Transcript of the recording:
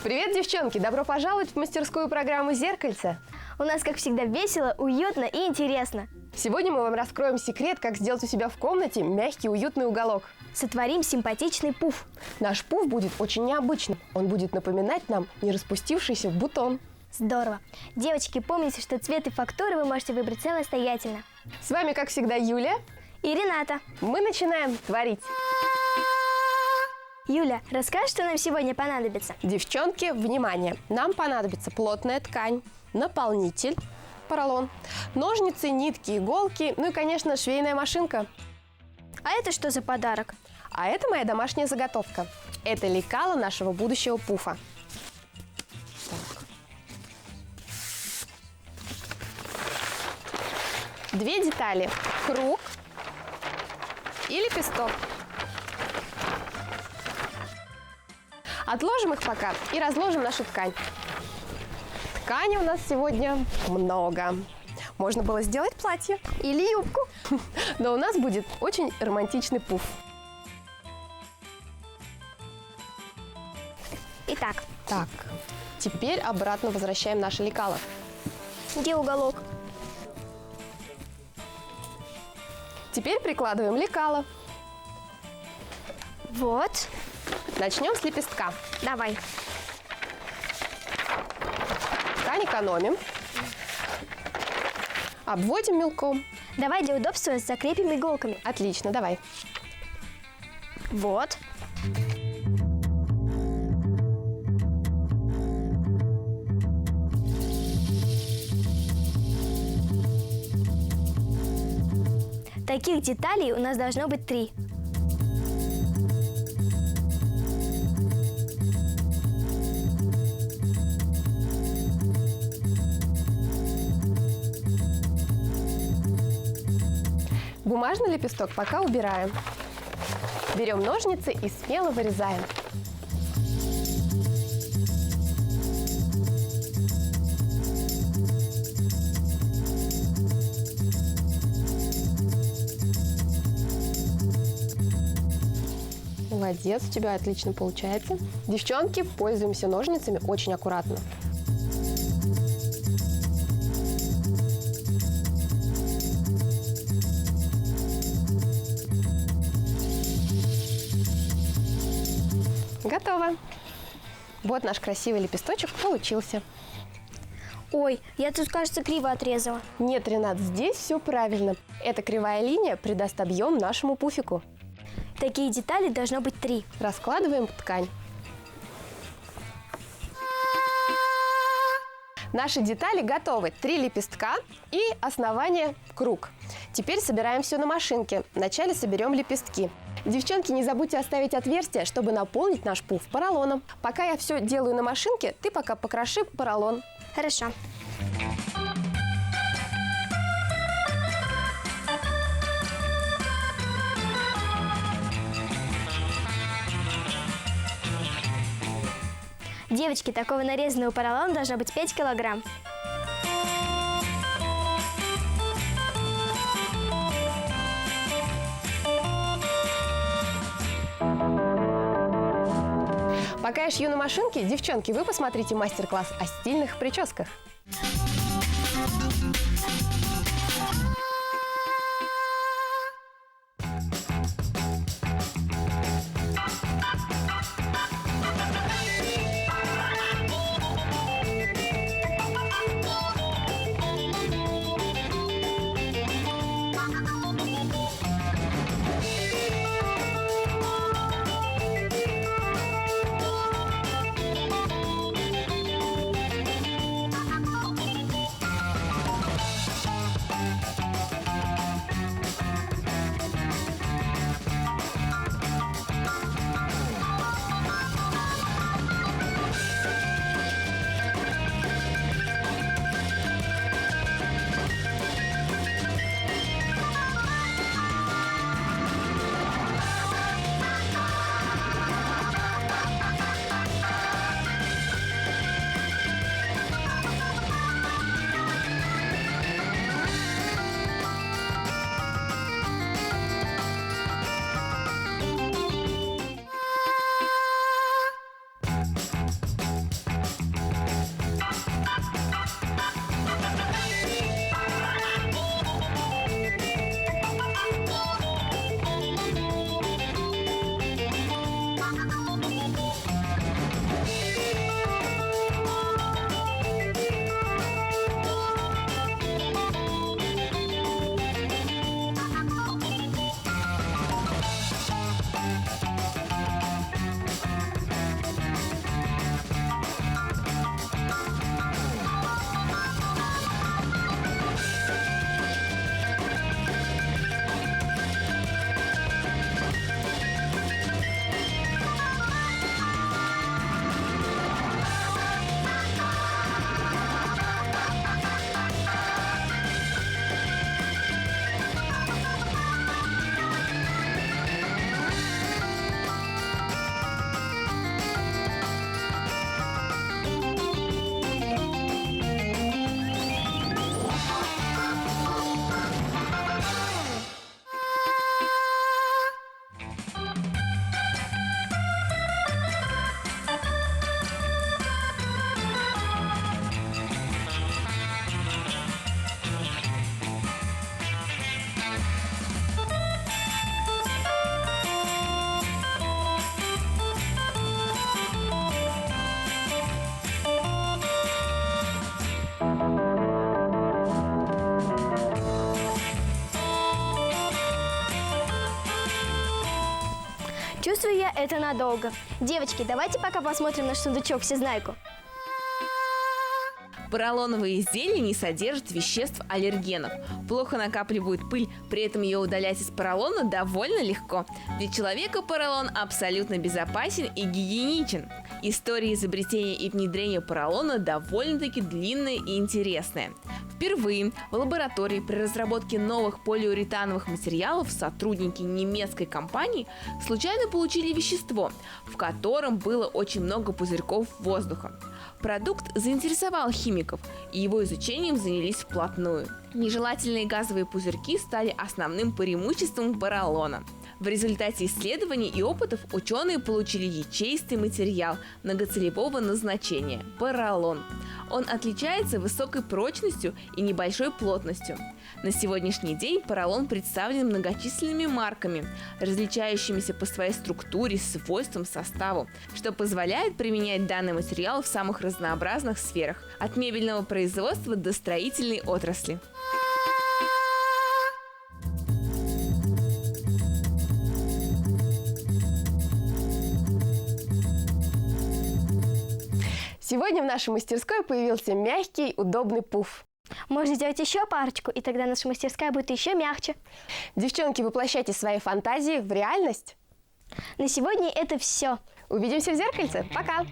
Привет, девчонки! Добро пожаловать в мастерскую программу «Зеркальце». У нас, как всегда, весело, уютно и интересно. Сегодня мы вам раскроем секрет, как сделать у себя в комнате мягкий, уютный уголок. Сотворим симпатичный пуф. Наш пуф будет очень необычным. Он будет напоминать нам не распустившийся бутон. Здорово! Девочки, помните, что цвет и фактуры вы можете выбрать самостоятельно. С вами, как всегда, Юля и Рената. Мы начинаем творить. Юля, расскажи, что нам сегодня понадобится. Девчонки, внимание! Нам понадобится плотная ткань, наполнитель, поролон, ножницы, нитки, иголки, ну и, конечно, швейная машинка. А это что за подарок? А это моя домашняя заготовка. Это лекало нашего будущего пуфа. Две детали: круг и лепесток. Отложим их пока и разложим нашу ткань. Ткани у нас сегодня много. Можно было сделать платье или юбку. Но у нас будет очень романтичный пуф. Итак. Так, теперь обратно возвращаем наше лекало. Где уголок? Теперь прикладываем лекало. Вот. Начнем с лепестка. Давай. Ткань экономим. Обводим мелком. Давай для удобства закрепим иголками. Отлично, давай. Вот. Таких деталей у нас должно быть 3. Бумажный лепесток пока убираем. Берем ножницы и смело вырезаем. Молодец, у тебя отлично получается. Девчонки, пользуемся ножницами очень аккуратно. Готово. Вот наш красивый лепесточек получился. Ой, я тут, кажется, криво отрезала. Нет, Ренат, здесь все правильно. Эта кривая линия придаст объем нашему пуфику. Такие детали должно быть 3. Раскладываем ткань. Наши детали готовы. 3 лепестка и основание круг. Теперь собираем все на машинке. Вначале соберем лепестки. Девчонки, не забудьте оставить отверстие, чтобы наполнить наш пуф поролоном. Пока я все делаю на машинке, ты пока покроши поролон. Хорошо. Девочки, такого нарезанного поролона должно быть 5 килограмм. Пока я шью на машинке, девчонки, вы посмотрите мастер-класс о стильных прическах. Чувствую я это надолго. Девочки, давайте пока посмотрим наш сундучок всезнайку. Поролоновые изделия не содержат веществ-аллергенов. Плохо накапливают пыль, при этом ее удалять из поролона довольно легко. Для человека поролон абсолютно безопасен и гигиеничен. История изобретения и внедрения поролона довольно-таки длинная и интересная. Впервые в лаборатории при разработке новых полиуретановых материалов сотрудники немецкой компании случайно получили вещество, в котором было очень много пузырьков воздуха. Продукт заинтересовал химиков, и его изучением занялись вплотную. Нежелательные газовые пузырьки стали основным преимуществом поролона. В результате исследований и опытов ученые получили ячеистый материал многоцелевого назначения – поролон. Он отличается высокой прочностью и небольшой плотностью. На сегодняшний день поролон представлен многочисленными марками, различающимися по своей структуре, свойствам, составу, что позволяет применять данный материал в самых разнообразных сферах – от мебельного производства до строительной отрасли. Сегодня в нашей мастерской появился мягкий, удобный пуф. Можно сделать еще парочку, и тогда наша мастерская будет еще мягче. Девчонки, воплощайте свои фантазии в реальность. На сегодня это все. Увидимся в зеркальце. Пока!